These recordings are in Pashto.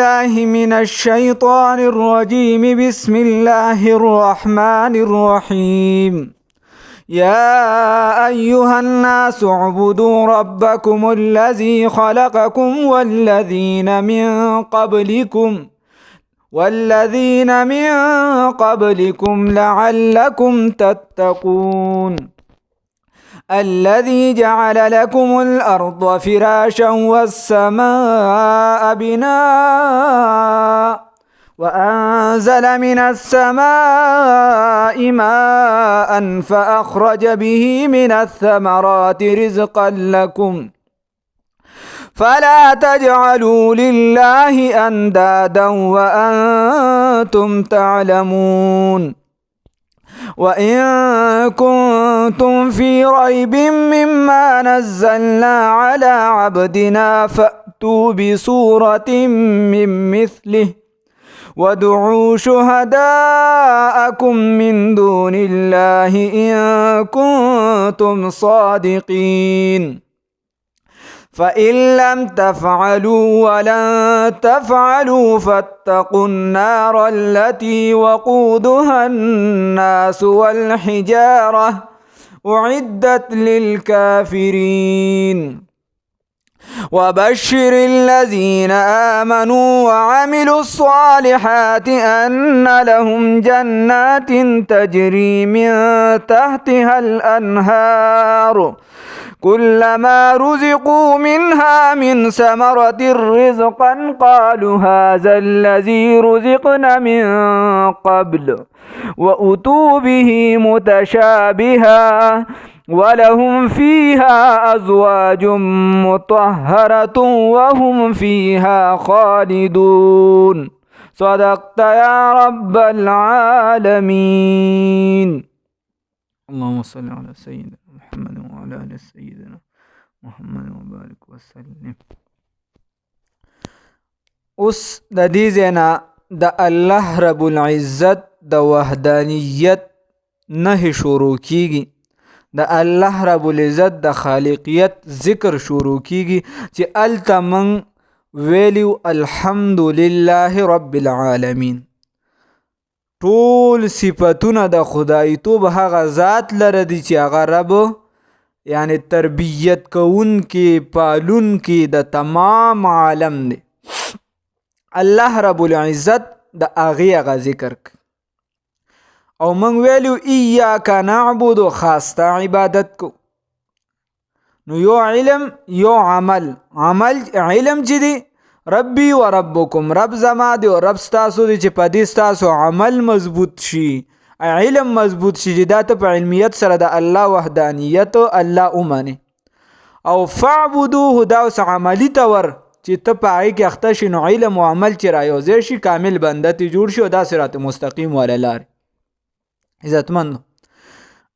بالله من الشيطان الرجيم. بسم الله الرحمن الرحيم. يا أيها الناس اعبدوا ربكم الذي خلقكم والذين من قبلكم لعلكم تتقون. الذي جعل لكم الأرض فراشا والسماء بناء وأنزل من السماء ماء فأخرج به من الثمرات رزقا لكم فلا تجعلوا لله أندادا وأنتم تعلمون. وإن كنتم في ريب مما نزلنا على عبدنا فأتوا بسورة من مثله وادعوا شهداءكم من دون الله إن كنتم صادقين. فإن لم تفعلوا ولن تفعلوا فاتقوا النار التي وقودها الناس والحجارة أعدت للكافرين. وبشر الذين آمنوا وعملوا الصالحات أن لهم جنات تجري من تحتها الأنهار كلما رزقوا منها من ثمرة رزقا قالوا هذا الذي رزقنا من قبل وأتوا به متشابها ولهم فيها أزواج مطهرة وهم فيها خالدون. صدقت يا رب العالمين. اللهم صل على سيدنا محمد وعلى آل سيدنا محمد وبارك وسلم. اوس د دې ځاینا د الله رب العزت د وحدانیت نه شروع کیږي، د الله رب العزت د خالقیت ذکر شروع کیږي چې التمن ویلیو الحمدلله رب العالمین. ټول صفتونه د خدایتوب هغه ذات لره دي چې هغه رب یعنی تربیت کون کې پالون کې د تمام عالم دی. الله رب العزت د هغه ذکر او من ویلو ایاک نعبد خاصه عبادت کو. نو یو علم یو عمل علم چې دی ربی و ربکم، رب زما دی او رب ستاسو دی چې په دې ستاسو عمل مضبوط شي، علم مضبوط شي چې دا ته په علمیت سره د الله وحدانیت الله اومنه. او فعبدوه دا اوس عملی تور چې ته په هغې کې اخته شي، نو علم او عمل چې رایوځای شي کامل بنده ته جوړ شي او دا صراط مستقیم والا لار. عزتمند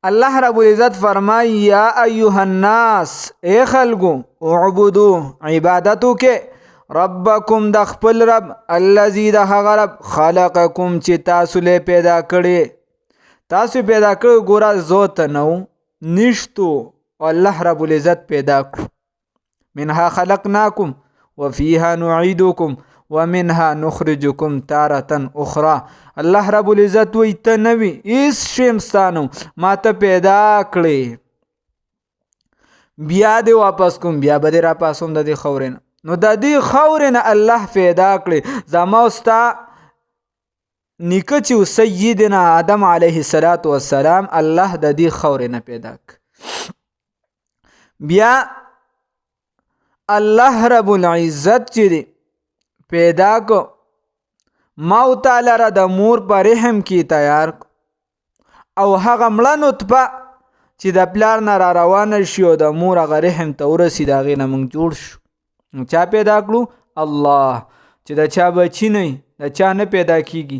الله رب العزت فرمای یا ایها الناس اے خلقو اعبدو عبادتو کې ربکم د خپل رب الذی د هغه رب خلقکم چې تاسو له پیدا کړي، تاسو پیدا کړو ګوره زوت نو نشتو الله رب العزت پیدا کړ. منها خلقناکم وفيها نعيدكم ومنها نخرجكم تارة أخرى. الله رب العزت وی ته نوی ایس شمستانو ما ته پیدا کړي، بیا دې واپس کوم، بیا به دې را پاسوم د دې خورې نه. نو د دې خورې نه الله پیدا کړي. زما او ستا نیکه چې سیدنا آدم علیه السلام الله د دې خورې نه پیدا کړ. بیا الله رب العزت چې دی پیدا کو ما او تعالی را د مور په رحم کې تیار او هغه مړه نطفه چې د پلار نه را روانه شي او د مور هغه رحم ته ورسېد، هغې نه موږ جوړ شو. نو چا پیدا کړو؟ الله. چې د چا بچي نه د چا نه پیدا کیږي،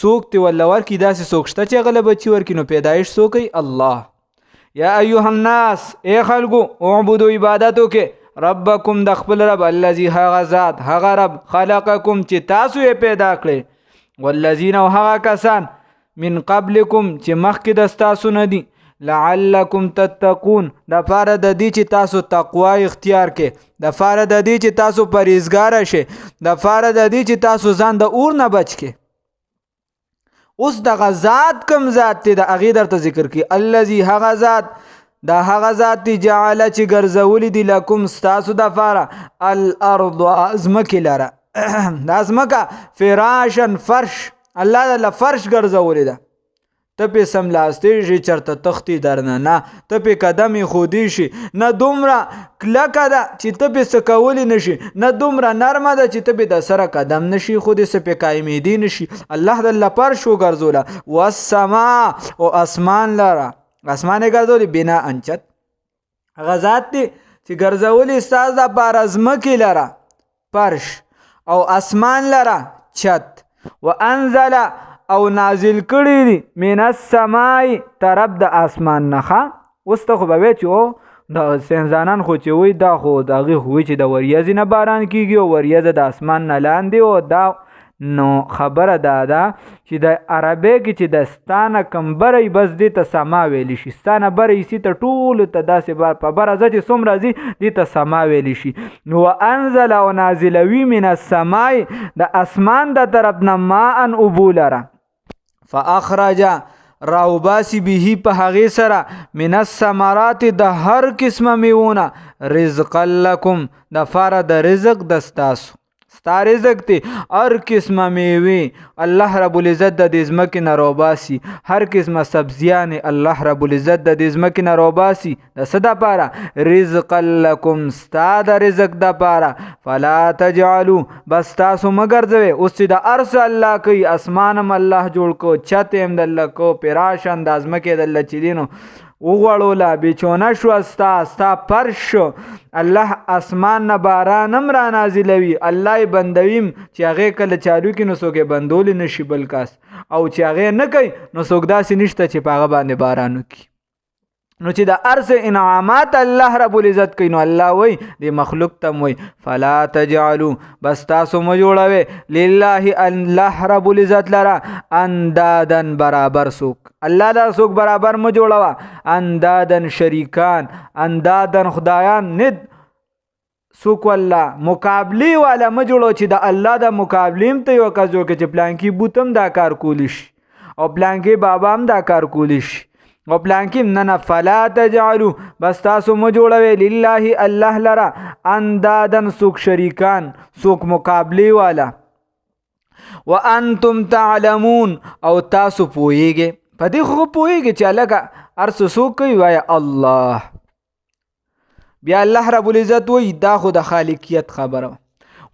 څوک ته والله ورکړي، داسې څوک شته چې هغه له بچي ورکړي؟ نو پیدایش څوک کوي؟ الله. یا ایها الناس اے خلقو اعبدو عبادتو کې ربکم د خپل رب الذي هغه ذات هغه رب خلقکم چې تاسو یې پیدا کړئ، والذین او هغه کسان من قبلکم چې مخکې د ستاسو نه دي لعلکم تتقون، د پاره د دې چې تاسو تقوا اختیار کې، د پاره د دې چې تاسو پرهیزګار شئ، د پاره د دې چې تاسو ځان د اور نه بچ کې. اوس دغه ذات کم ذات دی د هغې درته ذکر کی. الذي هغه ذات، دا هغه ذات دی جعله چې ګرځولی دی لکم ستاسو د پاره الارض ازمکې لره دا ازمکه فراشن فرش، الله تعالی فرش ګرځولی ده. ته پې سملاستی شي چرته تختی درنه نه، ته پې قدم خودی شي نه، دومره کلکه ده چې ته پې څه کولی نشي، نه دومره نرمه ده چې ته پې د سره قدم نشي خو دې څه پې قایمېدی نشي. الله تعالی فرش وګرځوله. والسما او اسمان لره، اسمان یې ګرځولی بنا انچت، هغه ذات دی چې ګرځولی ستاسو دپاره ځمکې لره فرش او اسمان لره چت. وانزل او نازل کړي دي من السماء طرف د اسمان نه. اوس ته خو به وایې چې او د سینزانان خو چې وایي دا خو د هغې خو وایي چې د وریځې نه باران کېږي او وریځه د اسمان نه لاندې او دا نو خبره دا ده چې د عربی کې چې د ستانه کم بری بس دې ته سما ویلی شي، ستانه بری ایسي ته ټولو ته داسې بار په بره ځه چې څومره ځي دې ته سما ویلی شي. نو انزل او نازلوي من السماء د اسمان د طرف نه ماء اوبو لره، فاخرج راوباسی به په هغې سره من الثمرات د هر قسمه میوونه رزقا لکم د پاره د رزق د ستاسو، ستا رزق دی هر قسمه میوې الله رب العزت د دې ځمکې نه راوباسي، هر قسمه سبزیانې الله رب العزت د دې ځمکې نه راوباسي د څه دپاره؟ رزقا لکم، ستا د رزق دپاره. فلا تجعلوا بس تاسو مه ګرځوئ. اوس چې د هر څه الله کوي، اسمان هم الله جوړ کو، چت هم د الله کو، پراش هم د ځمکې د الله چې دی نو وغوړوله بیچونه شو، ستا فرش شو. الله اسمان نه باران هم را نازلوي، الله یې بندویم چې هغې کله چالو کړي نو څوک یې بندولی نشي بل کس، او چې هغې نه کوي نو څوک داسې نشته چې په هغه باندې باران وکړي. نو چې د هر څه انعامات الله رب العزت کوي نو الله وایي د مخلوق ته وایي فلا تجعلوا بس تاسو مه جوړوئ لله الله رب العزت لره اندادن برابر څوک، الله له څوک برابر مه جوړوه، اندادن شریکان، اندادن خدایان ند څوک والله مقابلی والا مه جوړو چې د الله د مقابلیم ته یو کس جوړ کړي چې پلانکي بوت هم دا کار کولی شي او پلانکي بابا هم دا کار کولی شي او پلانکی نه. فلا تجعلوا بس تاسو مه جوړوئ لله الله لره اندادن څوک شریکان، څوک مقابلی والا. وانتم تعلمون او تاسو پوهیږئ، په دې خو پوهیږئ چې هلکه هر څه څوک کوي وایه الله. بیا الله رب العزت وایي دا خو د خالقیت خبره.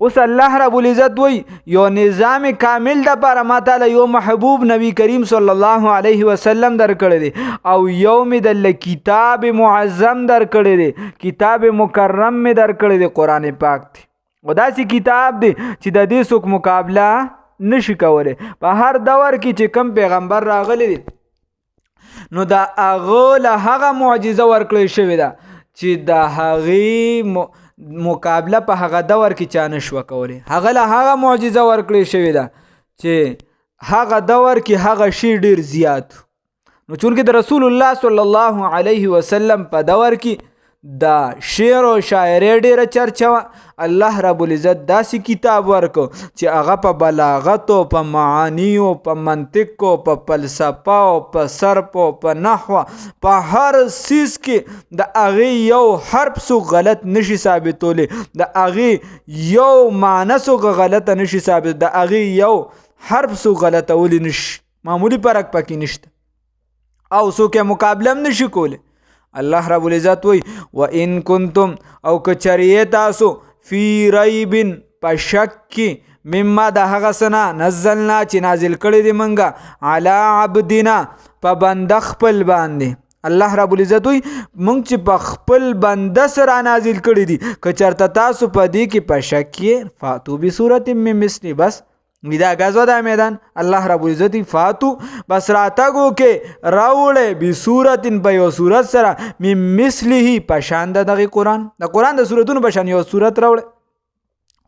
اوس الله رب العزت وایي یو نظام کامل د پاره ما تعالی یو محبوب نبی کریم صلی الله علیه وسلم درکړی دی او یو مې د کتاب معظم درکړی دی، کتاب مکرم مې درکړی دی، قرآن پاک دی. او داسې کتاب دی چې د دې څوک مقابله نشي کولی. په هر دور کې چې کم پیغمبر راغلی دی نو د هغه له هغه معجزه ورکړی شوې ده چې د هغې مقابله په هغه دور کې چا نشوه کولی. هغه له هغه معجزه ورکړې شوې ده چې هغه دور کې هغه شی ډیر زیات. نو چونکې د رسول الله صلی الله علیه وسلم په دور کې د شعر او شاعرۍ ډیره چرچه وه. الله رب العزت داسې کتاب ورکو چې هغه په بلاغت او په معانی او په منطق او په فلسفه او په صرف او په نحو په هر څیز کې د هغې یو حرف څوک غلط نشي ثابتولی، د هغې یو معنی څوک غلطه نشي ثابت، د هغې یو حرف څوک غلطولی نشي، معمولی فرق پکې نشته او څوک یې مقابله هم نشي کولی. الله رب العزت وی وان کنتم او کچریه تاسو فی ریبن په شک کې مما د هغه څه نه نزلنا چې نازل کړی دی منګه علی عبدنا په بنده خپل باندې. الله رب العزت وی مونږ چې په خپل بنده سره نازل کړی دي که چېرته تاسو په دې کې په شک کې فاتو بصورت من مثلی بس دا غزو دا میدان الله رب العزت فاتو بس راتګو کې راوړې بصورت په یو صورت سره من مثله په شان دغه قرآن د قرآن د صورتونو په شان یو صورت راوړې.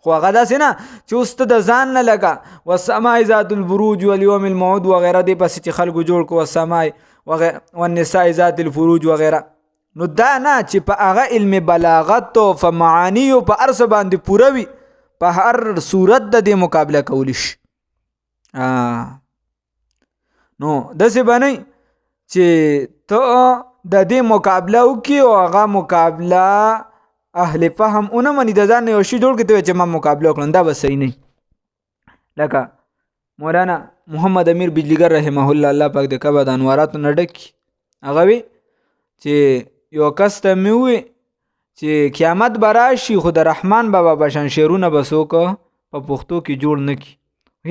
خو هغه داسې نه چې اوس ته د ځان نه لګه والسماء ذات البروج والیوم الموعود وغیره دې پسې چې خلکو جوړ کو والسماء والنساء ذات الفروج وغیرہ. نو دا نه چې په هغه علم بلاغت او په معانی او په ارس باندې پوره وي په هر صورت د دې مقابله کولی شي. نو داسې به نه چې ته د دې مقابله وکړي او هغه مقابله اهل فهم اونه مني د ځان یو شي جوړ کړي ته چې ما مقابله وکړم، دا به صحیح نه. لکه مولانا محمد امیر بجلیګر رحمه الله، الله پاک د کعبه د انواراتو نه ډک کړي، هغه وی چې یو کس ته مې ووی چې قیامت به راشي خو د رحمان بابا بشان شعرونه به څوک په پښتو کې جوړ نه کړي.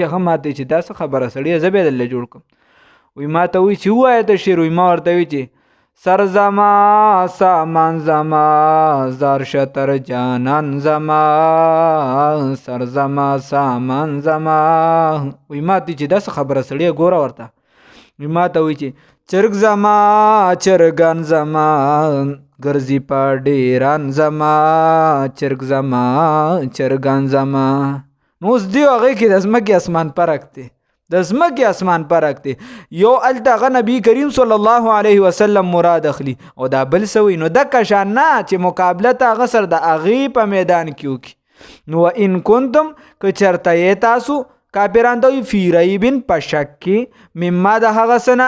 هغه ما ته چې دا څه خبره سړیه، زه به دلته جوړ کړم. وی ما ته وی چې ووایه ته شعر. وی ما ورته وی چې سر زما سامان زما زار شتر جانان زما سر زما سامان زما. وی ما ته چې دا څه خبره سړیه ګوره ورته. وی ما ته وی چې چرګ زما چرګان زما ګرځي په ډیران زما چرګ زما چرګان زما. نو اوس دی هغې کې د ځمکې اسمان فرق دی، د ځمکې اسمان فرق دی. یو هلته هغه نبي کریم صلی الله علیه وسلم مراد اخلي او دا بل څه وي. نو دکه شان نه چې مقابله ته هغه سره د هغې په میدان کې وکړي. نو ان کنتم که چېرته یې تاسو کافران ته وي فی ریبن په شک کې مما د هغه څه نه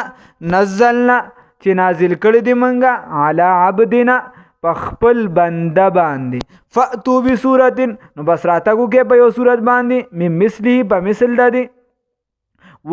نزلنا چې نازل کړي دي موږ علی عبدنا په خپل بنده باندې فأتو بصورت نو بس راتګو کې په یو صورت باندې من مثله په مثل د دې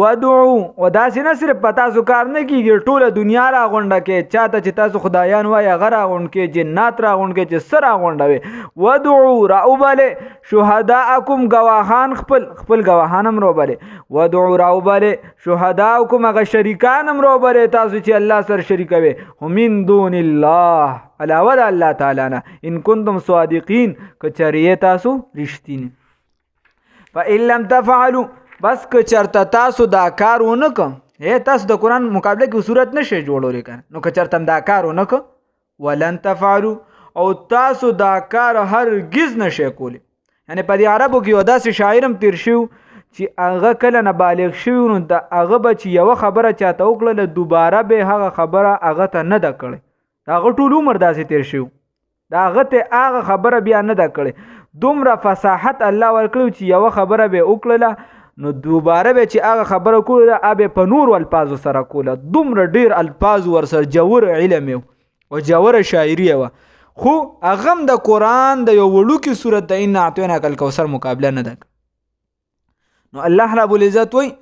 ودعو و داسې نه صرف په تاسو کار نه کېږي ټوله دنیا را غونډه کې چاته چې تاسو خدایان وایي هغه را غونډ کې جنات را غونډ کې چې څه را غونډوي. ودعو را وبلې شهداءکم ګواهان خپل ګواهان هم را وبلې ودعو را وبلې شهداءکم هغه شریکان هم را وبلې تاسو چې الله سره شریکوي هم من دون الله علاوه د الله تعالی نه ان کنتم صادقین که چېرې تاسو رښتینی. فإن لم تفعلوا بس که چرته تاسو دا کار ونه که تاسو د قرآن مقابله کې صورت نشئ جوړولی کنه. نو که چرته دا کار ونه که ولن تفعلوا او تاسو دا کار هرگز نشئ کولی. یعنی په دې عربو کې یو داسې شاعر هم تیر شو چې هغه کله نه بالغ شوي نو د هغه به چې یوه خبره چاته وکړله دوباره به هغه خبره هغه ته نه ده کړې. د هغه ټول عمر داسې تیر شو د هغه ته هغه خبره بیا نه ده کړې. دومره فصاحت الله ورکړی چې یوه خبره به یې وکړله نو دوباره به چې هغه خبره کوله هغه په نورو الفاظو سره کوله. دومره ډیر الفاظ ورسره جوور علم او جوور شاعري وه. خو هغه هم د قرآن د یو وړوکي صورت د انا اعطیناک الکوثر مقابله نه ده. نو الله رب العزت وایي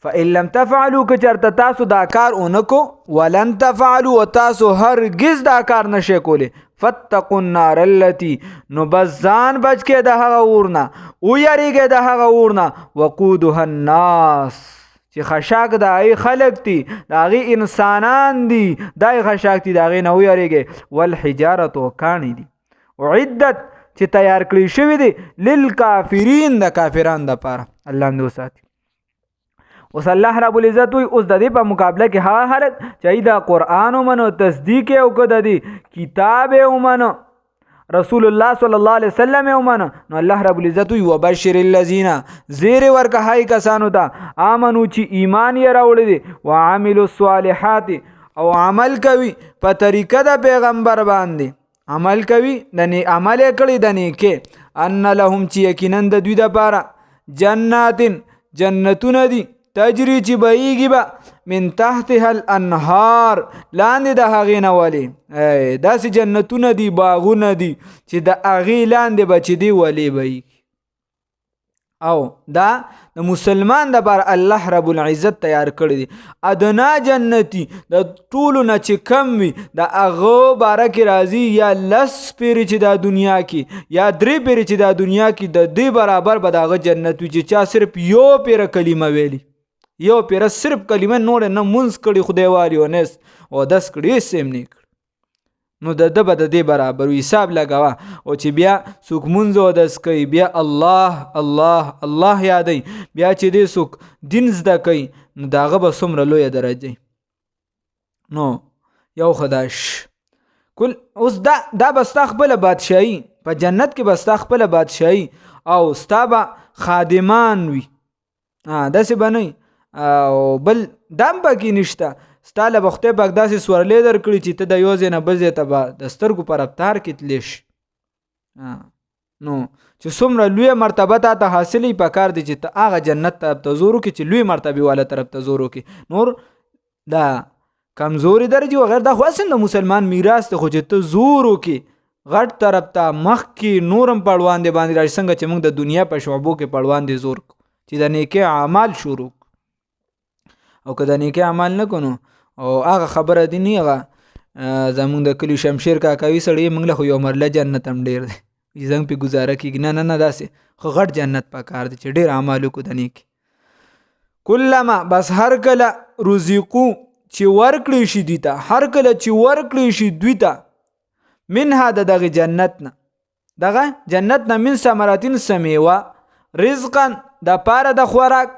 فإن لم تفعلوا که چېرته تاسو دا کار ونه کو ولن تفعلوا و تاسو هرگز دا کار نشئ کولی فاتقوا النار التي نو بس ځان بچ کې د هغه اور نه ویریږئ د هغه اور نه وقودها الناس چې خشاک د هغې خلک دي د هغې انسانان دي د هغې خشاک دي د هغې نه ویریږئ والحجارة او کاڼي دي اعدت چې تیار کړي شوي دي للکافرین د کافران دپاره. الله دې وساتي. اوس الله رب العزت وی اوس د دې په مقابله کې هغه خلک چې د قرآن ومنو تصدیق یې وکړه د دې کتاب یې ومنو رسول الله صلی الله علیه وسلم یې ومنو نو الله رب العزت وی وبشر الذین زیر ورکه هغې کسانو ته آمنو چې ایمان یې راوړی دی وعملوا الصالحات او عمل کوي په طریقه د پیغمبر باندې عمل کوي عمل یې کړی د نیکۍ ان لهم چې یقینا د دوی دپاره جنات جنتونه دي تجری چې بهیږي به من تحتها الانهار لاندې د هغې نه ولې داسې جنتونه دي باغونه دي چې د هغې لاندې به چې دی ولې بهیږي. او دا د مسلمان دپاره الله رب العزت تیار کړی دی. ادنا جنتی د ټولو نه چې کم وي د هغه باره کې راځي یا 10 پیرې چې دا دنیا کې یا 3 پیرې چې دا دنیا کې د دې برابر به د هغه جنت وي چې چا صرف یو پیره کلمه ویلي یو پیره صرف کلمه نور نه منځ کړي خدای والی او نس او 10 کړي سیم نه کړي نو د ده به د دې برابر حساب لګوه او چې بیا څوک منځ او دس کوي بیا الله الله الله یادوي بیا چې دی څوک دین زده کوي نو د هغه به څومره لویه درجه. نو یو خداش کل اوس دا به ستا خپله بادشاهي په جنت کې به ستا خپله بادشاهي او ستا به خادمان وي داسې به نه او بل دم پکې نشته ستا له به خدای پاک داسې سورلی درکړي چې ته د یو ځای نه بل ځای ته به د سترګو په رفتار کې تللی شي. نو چې څومره لویه مرتبه تا ته حاصلې پکار دی چې ته هغه جنت طرف ته زور وکړي چې لوی مرتبې والا طرف ته زور وکړي. نور دا کمزوري درجې وغیر دا خو اصل د مسلمان میراث دی، خو چې ته زور وکړي غټ طرف ته مخکې نورم پړوان دی باندې راشي، څنګه چې موږ د دنیا په شعبو کې پړوان دی زور چې د نیکۍ اعمال شروع او که د نیکۍ اعمال نه کنو او هغه خبره دی نه هغه زمونږ د کلي شمشیر کاکاوي سړی موږ له خو یو مرله جنت هم ډېر دی زنګ پې ګزاره کېږي. نه داسې خو غټ جنت پکار دی چې ډېر اعمال وکړو د نیکۍ. کلما بس هر کله رزقو چې ورکړی شي دوی ته، هر کله چې ورکړی شي دوی ته منها د دغه جنت نه، دغه جنت نه من ثمراتین سمیوه رزقا د پاره د خوراک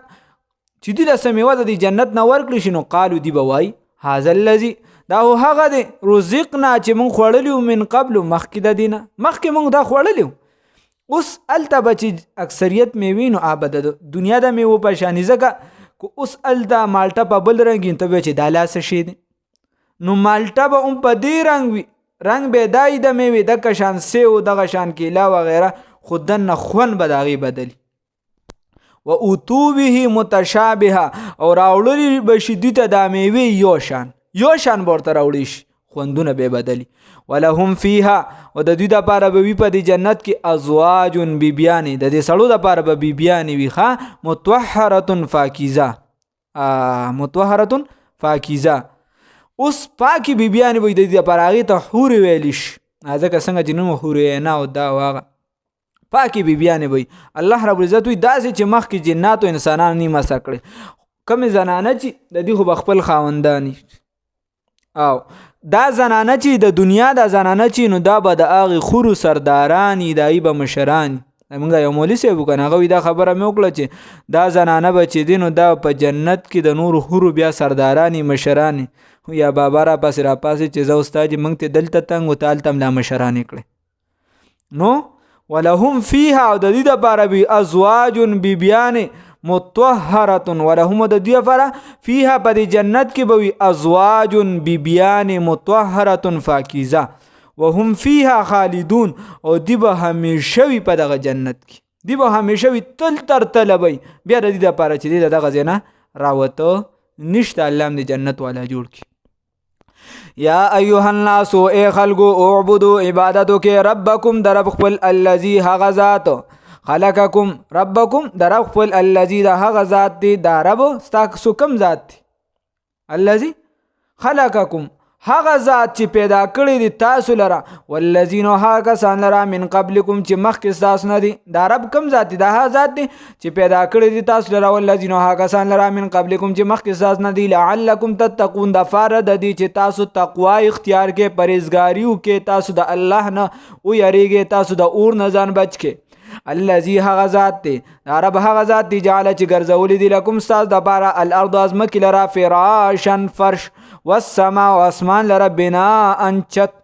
چې دوی له سمیوه د جنت نه ورکړی شي، نو قالو دی به وایي هذا الذي دا هغه دی رزقنا چې مونږ خوړلی من قبل مخکې د دینه، مخکې مونږ دا خوړلی. اوس هلته به چې اکثریت میوې نو آبه د دنیا د میوو په شانې ځکه که اوس هلته مالټه په بل رنګ وي ته به چې دا لاسه شی دی، نو مالټه به هم په دې رنګ وي، رنګ به دای د میوې دغه شان سیو دغه شان کیلا وغیره، خو دننه خوند به د هغې بدلي. و اوتو به متشابهه او راوړلی به شي دوی ته دا میوې یو شان به ورته راوړي شي، خوندونه به بدلي. ولهم فیها او د دوی دپاره به وي په دې جنت کې ازواج بیبیانې، د دې سړو دپاره به بیبیانې وي ښه مطهرة فاکیزه. اوس پاکې بیبیانې به د دې دپاره هغې ته حورې ویلی شي، ځکه څنګه چې نوم حورې عینه او دا او هغه پاکې بیبیانې به الله رب العزت وي داسې چې مخکې جنات او انسانان نه مسه کړي. کمې زنانه چې د دې خو به خپل خاوندان او دا زنانه چې د دنیا دا زنانه چې نو دا به د هغې خورو سردارانی د هغې به مشرانی. موږ یو مولي صاحب وکړه هغه وي دا خبره مې وکړه چې دا زنانه به چې دی نو دا په جنت کې د نورو حورو بیا سردارانی مشرانی یا بابا را پاسې چې زه استاد موږ ته دلته تنګ و ته هلته هم لا مشرانې کړې. نو ولهم فیها او د دې دپاره وي ازواج بیبیانې مطهرة ولهم د دې لپاره فیها په دې جنت کې به وي ازواج بیبیانې مطهرة فاکیزه وهم فیها خالدون او دی به همیشه وي په دغه جنت کې، دی به همیشه وي تل تر تله به بیا د دې دپاره چې دی د دغه ځای نه راوته نشته. الله هم د جنت والا جوړ کړي. یا ایها الناس ای خلقو اعبدو عبادتو کې ربکم در رب خپل الذی هغه ذات خلقکم ربکم در رب خپل الذی دا هغه ذات دی دا رب ستاسو کوم ذات دی الذی خلقکم هغه ذات چې پیدا کړی دی تاسو لره والذین هغه کسان لره من قبلکم چې مخکې ستاسو نه دي. دا رب کوم ذات دی؟ دا هغه ذات دی چې پیدا کړی دی تاسو لره والذین هغه کسان لره من قبلکم چې مخکې ستاسو نه دي لعلکم تتقون د فاره د دې چې تاسو تقوا اختیار کې پرهیزګاري وکړئ، تاسو د الله نه ویریږئ، تاسو د اور نه ځان بچ کړئ. الذي هغه ذات دی دا رب هغه ذات دی جعل چې ګرځولی دی لکم ستاسو دپاره الارض ازمکې لره فراشا فرش والسماء و اسمان لره بناء چت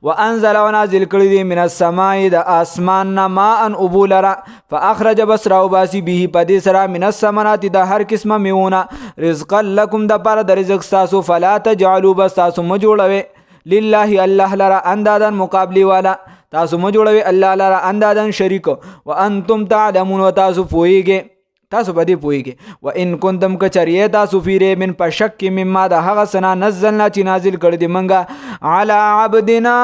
وانزل و نازل کړی دی من السماء د اسمان نه ماء اوبو لره فاخرج بس راوباسي به په دې سره من الثمرات د هر قسمه میوونه رزقا لکم دپاره د رزق ستاسو فلا تجعلوا بس تاسو مه جوړوئ لله الله لره اندادن مقابلی والا، تاسو مه جوړوئ الله لره اندادن شریک وانتم تعلمون و تاسو پوهیږئ، تاسو به دې پوهیږئ. و ان کنتم که چریې تاسو فی ریب په شک کې مما د هغه څه نه نزلنا چې نازل کړی دی موږ علی عبدنا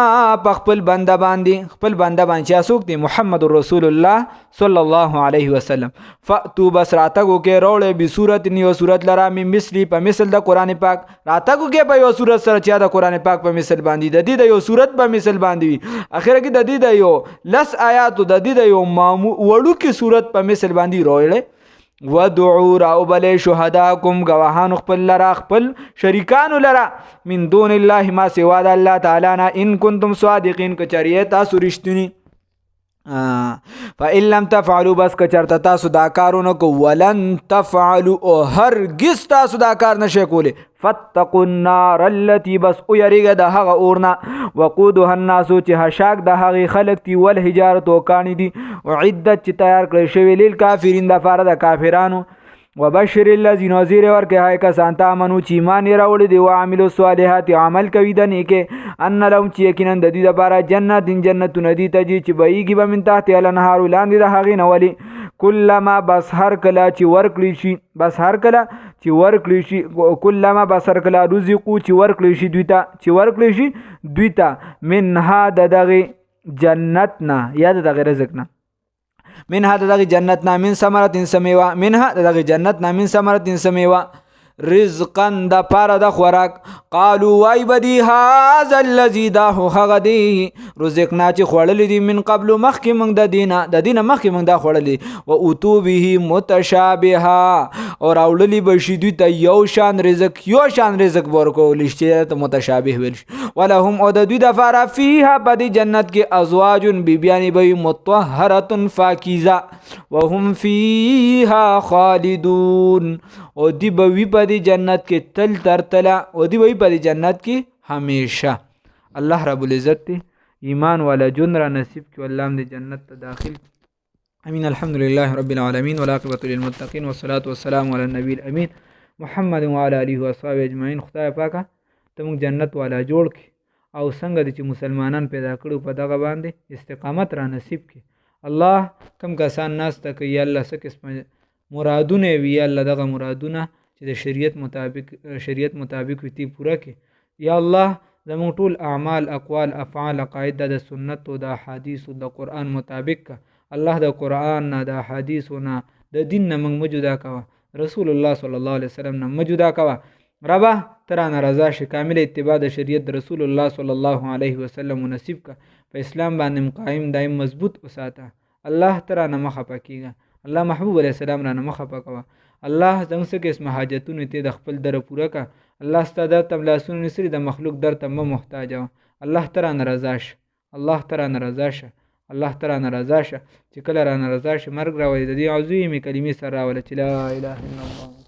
په خپل بنده باندې، خپل بنده باندې چې څوک دی محمد رسول الله صلی الله علیه وسلم. فاتو بس راتګو کې روړې به صورت نیو صورت لرا می مثلی په مثل د قران پاک راتګو کې په یو صورت سره چې د قران پاک په مثل باندې د دې د یو صورت په مثل باندې وي اخر کې د دې د یو لس آیات د دې د یو وړو کې صورت په مثل باندې روړې. ودعو راوبلی شهداکم گواهان خپل لرا خپل شریکانو لرا من دون الله ما سوا د الله تعالی نه ان کنتم صادقین که چریه تاسو رښتونی. فإن لم تفعلوا بس که چرته تاسو دا کارونه کو ولن تفعلوا او هرگز تاسو دا کار نشئ کولی فاتقوا النار التي بس او یریږه د هغه اورنا وقودها الناس چې هشاک د هغې خلک دي والحجارت او کاڼي دي اعدت چې تیار کړی شوي للکافرین د پاره د کافرانو وبشر الذین وزیر ورکه هاي کسان ته امنو چې ایمان یې راوړي دي او عملو الصالحات عمل کوي د نیکه ان لهم چې یقینا د دې لپاره جنتونه دي تجري چې بهیږي به من تحت الانهار لاندې د هغې نه ولي کلما بس هر کله چې ورکړي شي کلما بس هر کله رزقو چې ورکړي شي دوی ته منها د دغې جنتنا یا د دغې رزقنا منها دغه جنتنا من ثمرة سمیوا منها دغه جنتنا من ثمرة سمیوا رزقا د پاره د خوراک قالوا وای بدی هذا الذي داه غدی رزقنا چې خوړل دي من قبل مخک من د دینه مخک من دا خوړل او اتو به متشابها اور اوللی بشی دوی ته یو شان رزق ورکول شي ته متشابه ویل ولهم او د دوی د فارا فيها بدی جنت کې ازواج بیبیانی به مطهره فاکیزه وهم فيها خالدون او دی بوی په دی جنت کې تل تر تله او دی بوی په دی جنت کې همیشه. الله رب العزت دی ایمان والا جن را نصیب کی والله هم دی جنت ته داخل. امین. الحمدلله رب العالمین والعاقبۃ للمتقین والصلاة والسلام علی النبی الامین محمد وعلى آله وصحبه اجمعین. خدای پاکه ته موږ جنت والا جوړ کی او څنګه چې مسلمانان پیدا کړو په دغه باندې استقامت را نصیب کی. الله کم کسان ناس ته کوي الله څه قسم مرادونه وی الله دغه مرادونه چې د شریعت مطابق وي تی پوره کې. یا الله زموږ ټول اعمال اقوال افعال عقاید د سنت او د احادیث او د قرآن مطابق کا. الله د قرآن نه د احادیث نه د دین نه موږ مجدا کوا رسول الله صلی الله علیه وسلم نه مجدا کوا ربا ترانه رضا شي کامل اتباع د شریعت د رسول الله صلی الله علیه وسلم نصیب کا. په اسلام باندې قائم دائم مضبوط وساته. الله ترانه مخه پکېږي. الله محبوب علیہ السلام را مخه پکوا. الله زموږ څه قسم حاجتونه ته د خپل در پوره کا. الله ستاسو تم لاسونه نسری د مخلوق در ته محتاج. الله ترانه رضا شه. الله ترانه رضا شه. الله ترانه رضا شه چې کله را رضا شه مرګ راوړي د دې عظیمه کلمې سره راولي چې لا اله الا الله.